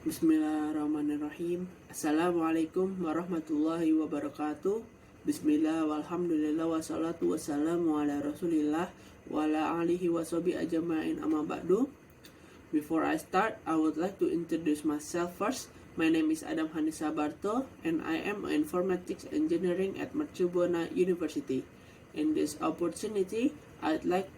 Bismillahirrahmanirrahim. Assalamualaikum warahmatullahi wabarakatuh. Bismillah walhamdulillah wassalatu wassalamu ala rasulillah wa ala alihi wa sahbihi ajma'in amma ba'du. Before I start, I would like to introduce myself first. My name is Adam Hanisa Barto and I am an informatics engineering at Mercu Buana University. In this opportunity, I'd like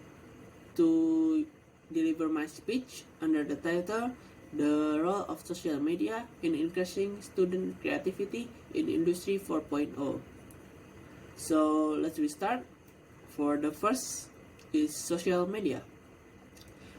to deliver my speech under the title The Role of Social Media in Increasing Student Creativity in Industry 4.0. So let's start. For the first is social media.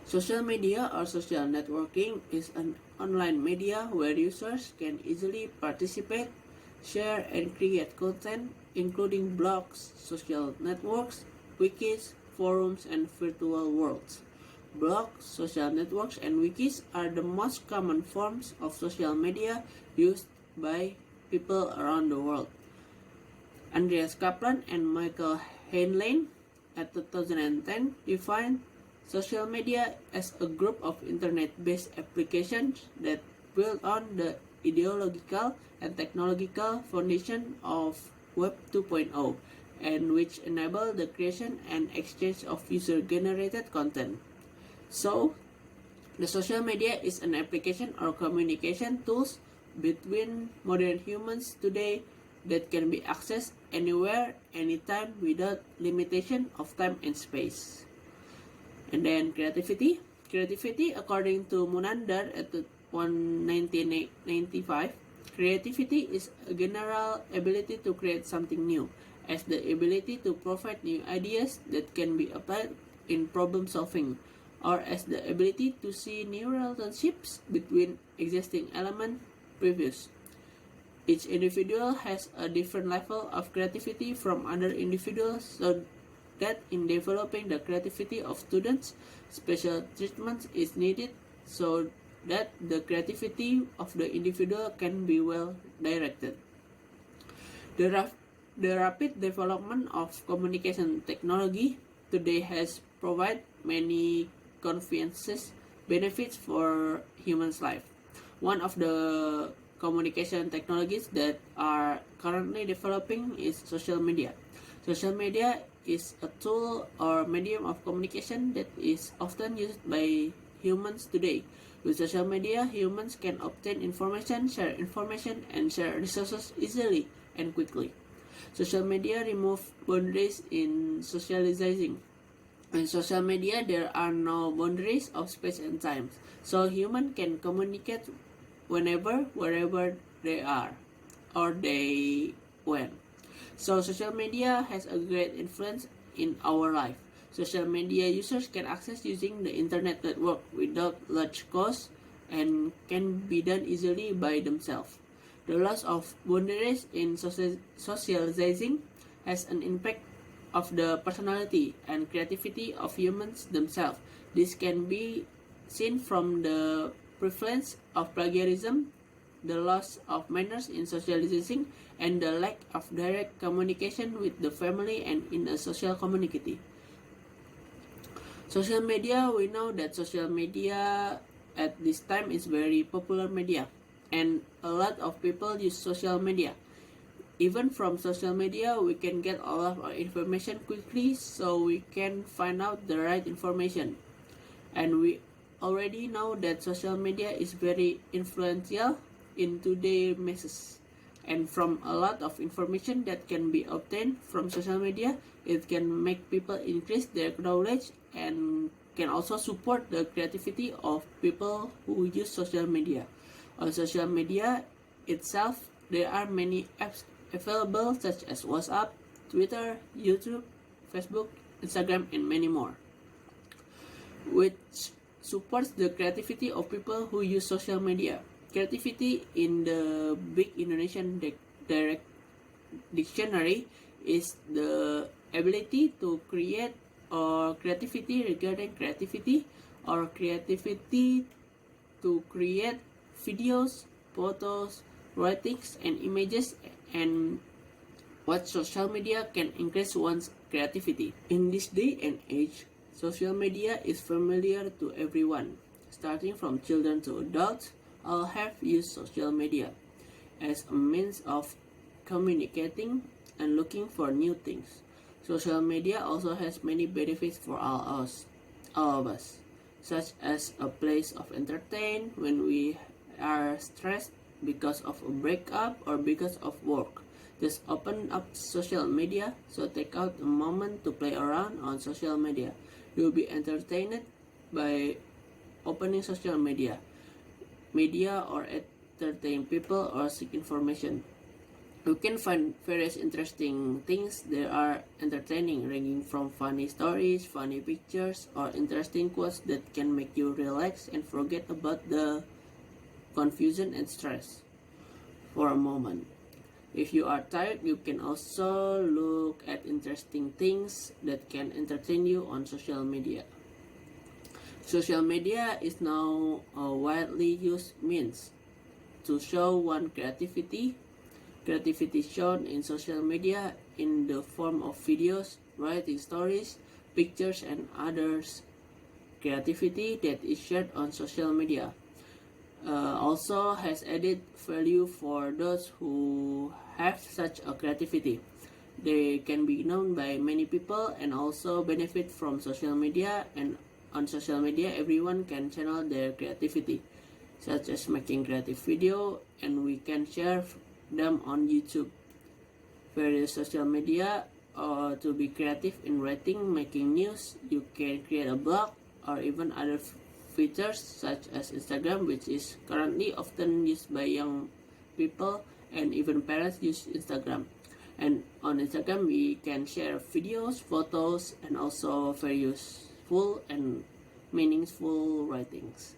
Social media or social networking is an online media where users can easily participate, share and create content including blogs, social networks, wikis, forums and virtual worlds. Blogs, social networks, and wikis are the most common forms of social media used by people around the world. Andreas Kaplan and Michael Heinlein at 2010 defined social media as a group of internet-based applications that build on the ideological and technological foundation of Web 2.0 and which enable the creation and exchange of user-generated content. So, the social media is an application or communication tools between modern humans today that can be accessed anywhere, anytime without limitation of time and space. And then creativity. Creativity, according to Munandar at 1995, creativity is a general ability to create something new, as the ability to provide new ideas that can be applied in problem solving, or as the ability to see new relationships between existing elements previous. Each individual has a different level of creativity from other individuals, so that in developing the creativity of students, special treatment is needed so that the creativity of the individual can be well directed. The rapid development of communication technology today has provided many conveniences, benefits for humans' life. One of the communication technologies that are currently developing is social media. Social media is a tool or medium of communication that is often used by humans today. With social media, humans can obtain information, and share resources easily and quickly. Social media remove boundaries in socializing. In social media, there are no boundaries of space and time, so humans can communicate whenever, wherever they are, or they when. So social media has a great influence in our life. Social media users can access using the internet network without large cost and can be done easily by themselves. The loss of boundaries in socializing has an impact of the personality and creativity of humans themselves. This can be seen from the prevalence of plagiarism, the loss of manners in socializing, and the lack of direct communication with the family and in a social community. Social media, we know that social media at this time is very popular media, and a lot of people use social media. Even from social media, we can get a lot of information quickly, so we can find out the right information. And we already know that social media is very influential in today's masses. And from a lot of information that can be obtained from social media, it can make people increase their knowledge and can also support the creativity of people who use social media. On social media itself, there are many apps available such as WhatsApp, Twitter, YouTube, Facebook, Instagram, and many more, which supports the creativity of people who use social media. Creativity in the Big Indonesian Direct Dictionary is the ability to create or creativity regarding creativity or creativity to create videos, photos, writings and images, and what social media can increase one's creativity. In this day and age, social media is familiar to everyone, starting from children to adults, all have used social media as a means of communicating and looking for new things. Social media also has many benefits for all of us, such as a place of entertainment when we are stressed because of a breakup or because of work. Just open up social media, so take out a moment to play around on social media. You'll be entertained by opening social media or entertain people or seek information. You can find various interesting things that are entertaining, ranging from funny stories, funny pictures, or interesting quotes that can make you relax and forget about the confusion and stress for a moment. If you are tired, you can also look at interesting things that can entertain you on social media. Social media is now a widely used means to show one's creativity. Creativity shown in social media in the form of videos, writing stories, pictures, and others creativity that is shared on social media. Also has added value for those who have such a creativity. They can be known by many people and also benefit from social media, and on social media everyone can channel their creativity, such as making creative video, and we can share them on YouTube. Various social media to be creative in writing, making news. You can create a blog or even other features such as Instagram, which is currently often used by young people, and even parents use Instagram. And on Instagram we can share videos, photos, and also very useful and meaningful writings.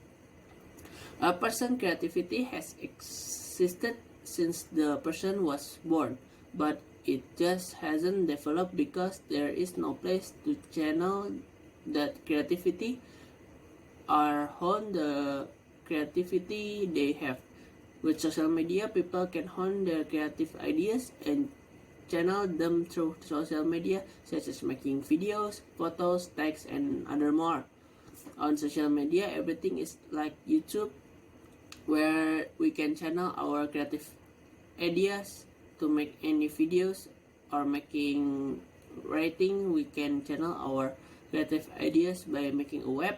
A person's creativity has existed since the person was born, but it just hasn't developed because there is no place to channel that creativity or hone the creativity they have. With social media, people can hone their creative ideas and channel them through social media, such as making videos, photos, text, and other more. On social media, everything is like YouTube, where we can channel our creative ideas to make any videos, or making writing. We can channel our creative ideas by making a web,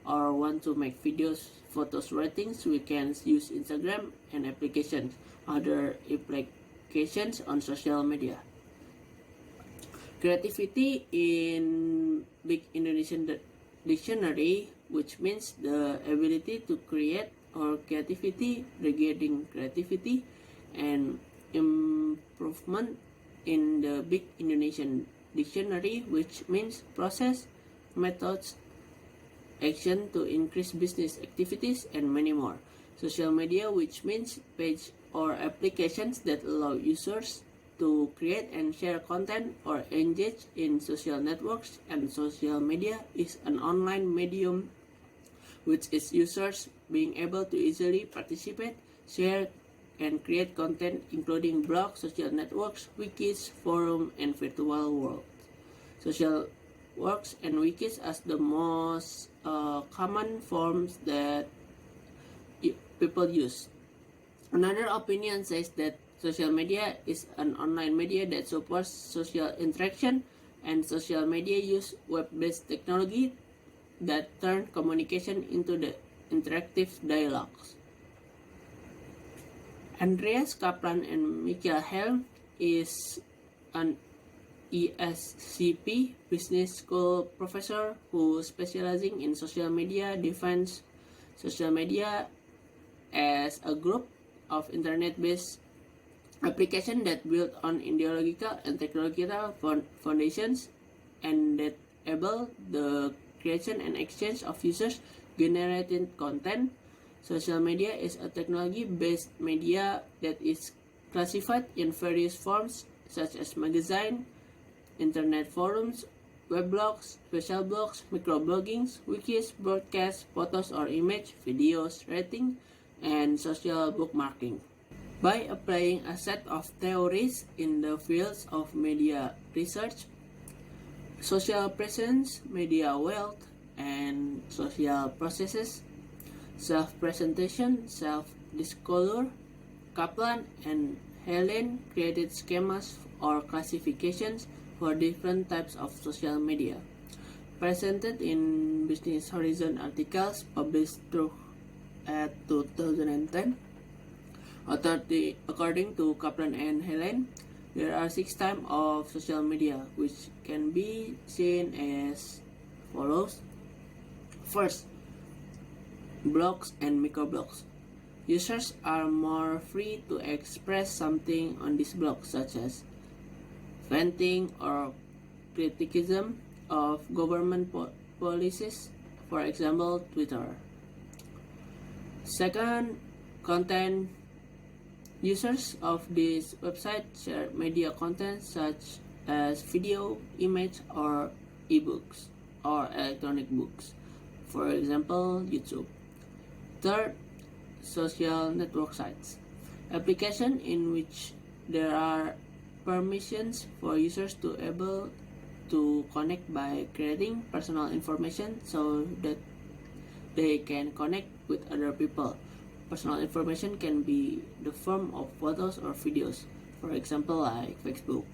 or want to make videos, photos, writings. We can use Instagram and applications, other applications on social media. Creativity in Big Indonesian Dictionary, which means the ability to create or creativity regarding creativity and improvement. In the Big Indonesian Dictionary, which means process, methods, action to increase business activities, and many more. Social media, which means page or applications that allow users to create and share content or engage in social networks. And social media is an online medium which is users being able to easily participate, share, and create content, including blogs, social networks, wikis, forum, and virtual world. Social works and wikis as the most common forms that people use. Another opinion says that social media is an online media that supports social interaction, and social media use web-based technology that turn communication into the interactive dialogues. Andreas Kaplan and Michael Helm is an ESCP business school professor who specializing in social media defines social media as a group of internet-based applications that build on ideological and technological foundations, and that enable the creation and exchange of users-generated content. Social media is a technology-based media that is classified in various forms, such as magazine, internet forums, weblogs, special blogs, microbloggings, wikis, broadcasts, photos or image, videos, writing, and social bookmarking. By applying a set of theories in the fields of media research, social presence, media wealth, and social processes, self-presentation, self-disclosure. Kaplan and Helen created schemas or classifications for different types of social media. Presented in Business Horizon articles published through at 2010. According to Kaplan and Helen, there are 6 types of social media which can be seen as follows. First, blogs and microblogs. Users are more free to express something on this blog, such as venting or criticism of government policies, for example, Twitter. Second, content. Users of this website share media content such as video, image, or ebooks or electronic books, for example, YouTube. Third, social network sites. Application in which there are permissions for users to able to connect by creating personal information so that they can connect with other people. Personal information can be the form of photos or videos, for example like Facebook.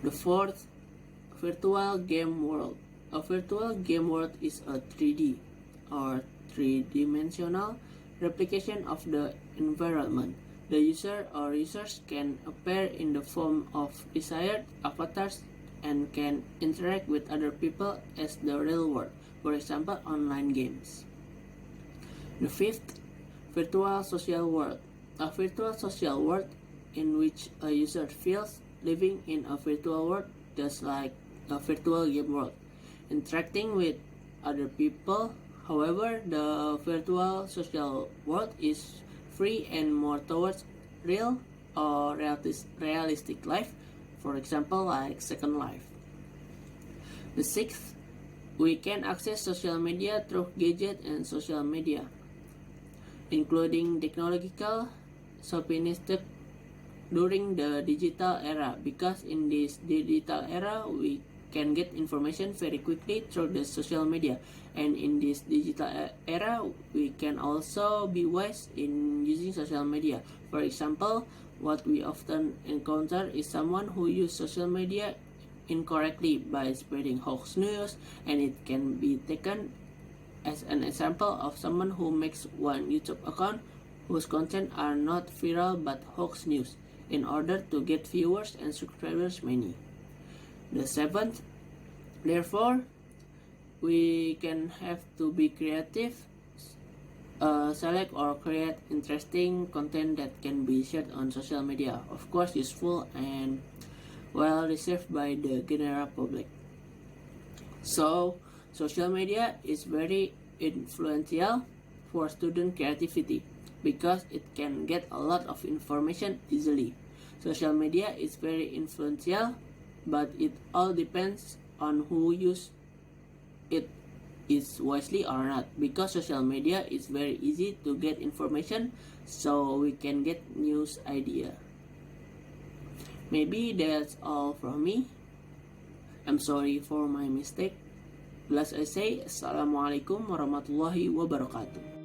The fourth, virtual game world. A virtual game world is a 3D or three-dimensional replication of the environment. The user or users can appear in the form of desired avatars and can interact with other people as the real world, for example online games. The fifth, virtual social world. A virtual social world in which a user feels living in a virtual world just like a virtual game world, interacting with other people. However, the virtual social world is free and more towards real or realistic life, for example like Second Life. The sixth, we can access social media through gadgets and social media, including technological sophistication during the digital era, because in this digital era we can get information very quickly through the social media, and in this digital era we can also be wise in using social media. For example, what we often encounter is someone who uses social media incorrectly by spreading hoax news, and it can be taken as an example of someone who makes one YouTube account whose content are not viral but hoax news in order to get viewers and subscribers many. The seventh, therefore, we can have to be creative, select or create interesting content that can be shared on social media, of course useful and well received by the general public. So, social media is very influential for student creativity because it can get a lot of information easily. Social media is very influential, but it all depends on who use it is wisely or not, because social media is very easy to get information, so we can get news idea. Maybe that's all from me. I'm sorry for my mistake. Last I say, Assalamualaikum warahmatullahi wabarakatuh.